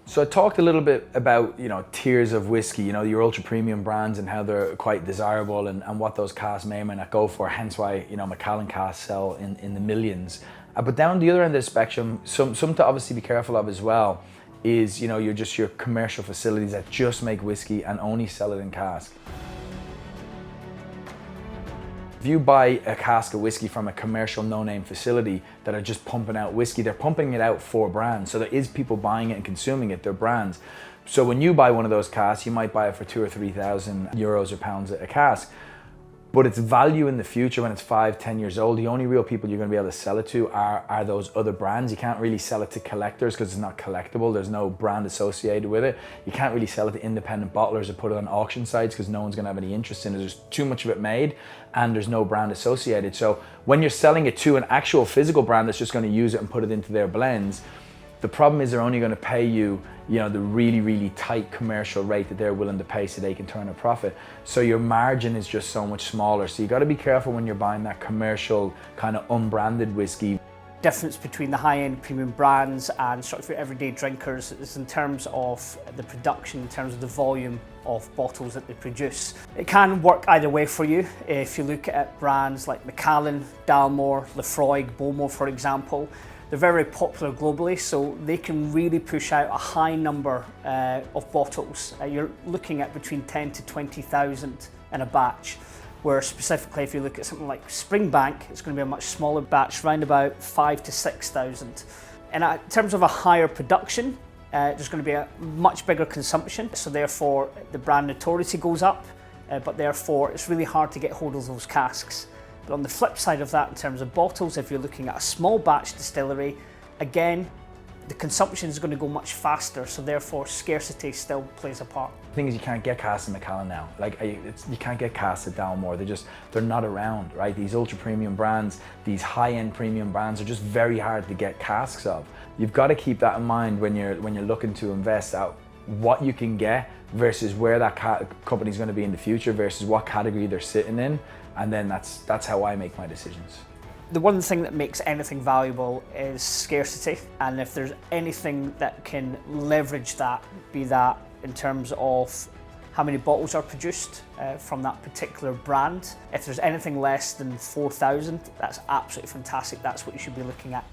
So I talked a little bit about, tiers of whiskey, your ultra premium brands and how they're quite desirable and what those casks may or may not go for, hence why, Macallan casks sell in the millions. But down the other end of the spectrum, some to obviously be careful of as well is, your commercial facilities that just make whiskey and only sell it in cask. If you buy a cask of whiskey from a commercial no-name facility that are just pumping out whiskey, they're pumping it out for brands. So there is people buying it and consuming it, they're brands. So when you buy one of those casks, you might buy it for 2,000 or 3,000 euros or pounds a cask. But its value in the future when it's 5-10 years old, the only real people you're going to be able to sell it to are those other brands. You can't really sell it to collectors because it's not collectible. There's no brand associated with it. You can't really sell it to independent bottlers or put it on auction sites because no one's going to have any interest in it. There's too much of it made and there's no brand associated. So when you're selling it to an actual physical brand that's just going to use it and put it into their blends, the problem is they're only going to pay you, the really, really tight commercial rate that they're willing to pay so they can turn a profit. So your margin is just so much smaller. So you got to be careful when you're buying that commercial kind of unbranded whiskey. Difference between the high-end premium brands and sort of your everyday drinkers is in terms of the production, in terms of the volume of bottles that they produce. It can work either way for you. If you look at brands like Macallan, Dalmore, Laphroaig, Bowmore, for example, they're very popular globally, so they can really push out a high number of bottles. You're looking at between 10 to 20,000 in a batch, where specifically if you look at something like Springbank, it's going to be a much smaller batch, around about 5,000 to 6,000. And in terms of a higher production, there's going to be a much bigger consumption, so therefore the brand notoriety goes up, but therefore it's really hard to get hold of those casks. But on the flip side of that, in terms of bottles, if you're looking at a small batch distillery, again, the consumption is going to go much faster, so therefore scarcity still plays a part. The thing is, you can't get casks in Macallan now. You can't get casks at Dalmore. They're not around, right? These ultra premium brands, these high-end premium brands are just very hard to get casks of. You've got to keep that in mind when you're looking to invest out what you can get versus where that company's going to be in the future versus what category they're sitting in. And then that's how I make my decisions. The one thing that makes anything valuable is scarcity, and if there's anything that can leverage that, be that in terms of how many bottles are produced from that particular brand, if there's anything less than 4,000, that's absolutely fantastic. That's what you should be looking at.